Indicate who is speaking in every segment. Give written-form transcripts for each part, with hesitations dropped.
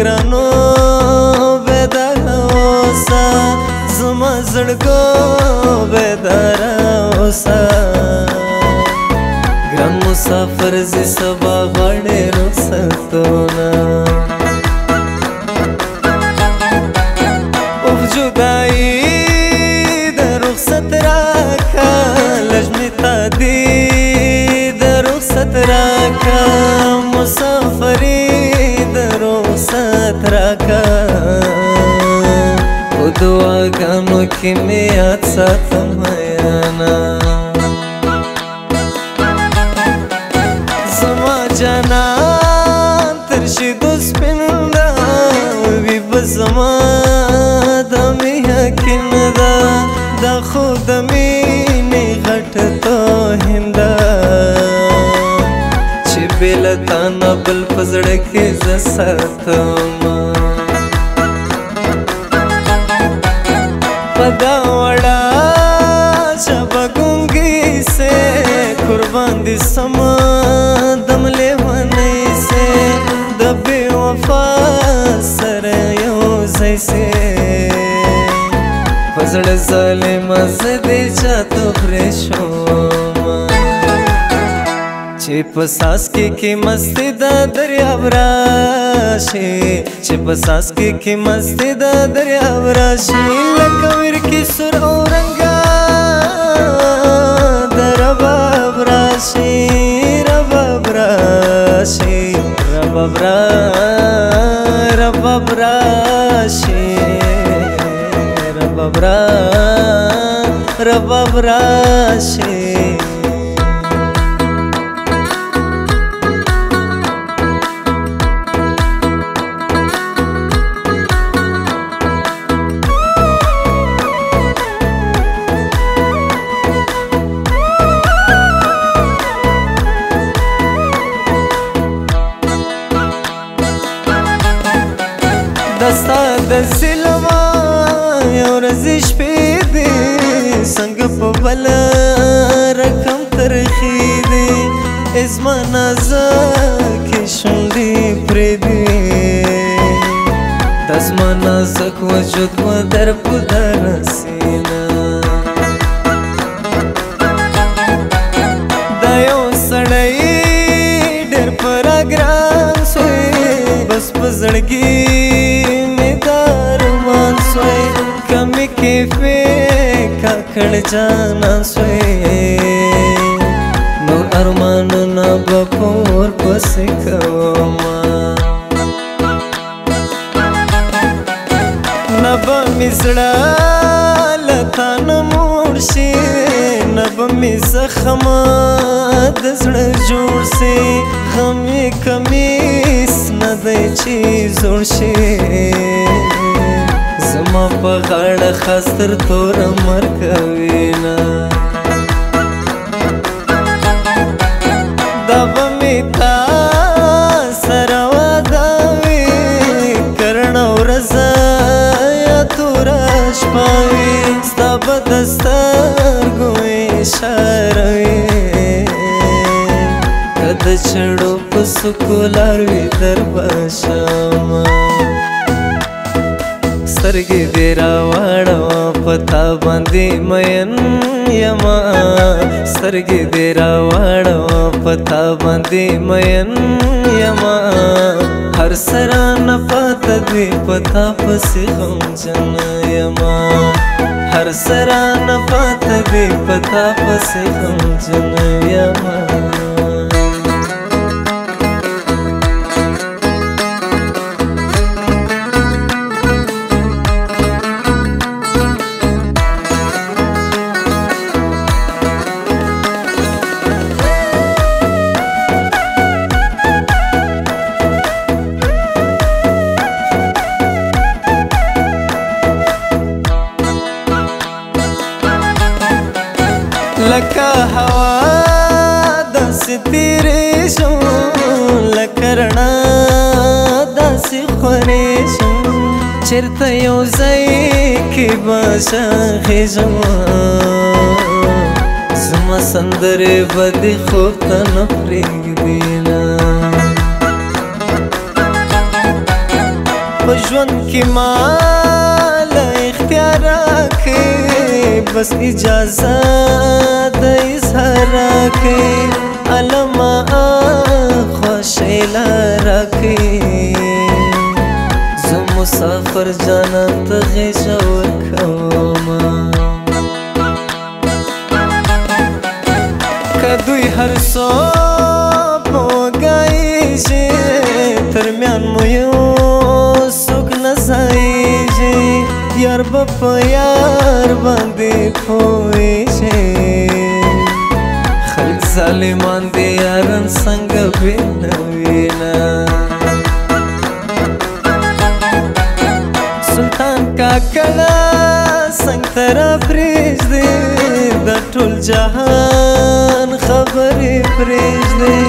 Speaker 1: ګرانو بیداره اوسه زما زړګو بیداره اوسه ګران مسافر زی سبا غواړې رخصتونه اوف جدایي د رخصت راکه لږ مې تادي د رخصت راکه مسافري د رخصت راکه په دعاګانو کې مې یاد ساتم میانا زما جانان تر شیدو سپین ده وي به زما د مې یقین ده دا خو د مینې غټ توهین ده چې بې له تا نه بل په زړه کې زه ساتمه په دا وړه ژبه ګونګي سې قربان دي سمه دم لیونی سې د بې وفا سره یو ځای سې په زړه ظالمه زه دې چاته پرېښومه چې په څاڅکي کې مستي د دریاب راشي چې په څاڅکي کې مستي د دریاب راشي لکه ورکې سور او رنګه د رباب راشي رباب راشي رباب راشي رباب راشي دستا د ظلمه یو ورځې شپې دي څنګه په بل رقم ترخې دي زما نازکې شونډې پرېږدي دا زما نازک وجود و در په در سینه دا یو سړی ډېر په راګران سوی بس په زړګي کمی کیفی کاکڑ جانا سوی نور ارماننا بپور پسی کوما نبا مزڑا لتا نمورشی نبا مزخما دزڑا جوڑ سی غمی کمیس ندی چیز ورشی زما په غاړه خاص تر توره مرګ وینا دا به مې تا سره واده وي کرڼه ورځه یا توره شپه وي ستا به د سترګو اشاره وي که د چړو په څوکو لار وي در به شمه سترګې دې راواړوه په تا باندې مین یمه سترګې دې راواړوه په تا باندې مین یمه هر څه رانه پاته دي په تا پسې غمجن یمه هر څه رانه پاته دي په تا پسې غمجن یمه لکه هوا داسې تیرې شم لکه رڼا داسې خورې شم چېرته یو ځای کې به خیژم زما سندرې به دې خوب ته نه پرېږدي نه په ژوند کې مال اختیار راکړې بس اجازه د اظهار راکړې علما خوښۍ راکړې زه مسافر جانان ته غېږه ورکومه که دوی هر څوک مو وږایږي تر میان مو یو څوک نه ځایږي یار به په یار باندې پوهېږي خلک ظالمان دي یاران څنګه وینه سلطان کاکړه څنګ ته راپرېږدې د ټول جهان خبرې پرېږدې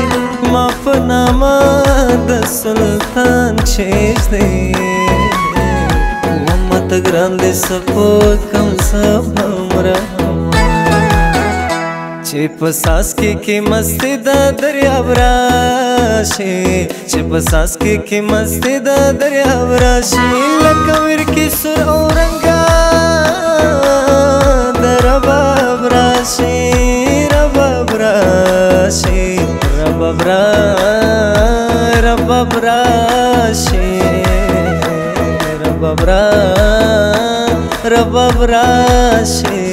Speaker 1: ما په نامه د سلطان کښېږدې ومه ته ګران دې څه پوه کړم څه همره چې په څاڅکي کې مستي د دریاب راشي چې په څاڅکي کې مستي د دریاب راشي لکه ورکې سور او رنګه د رباب راشي رباب راشي رباب راشي رباب راشي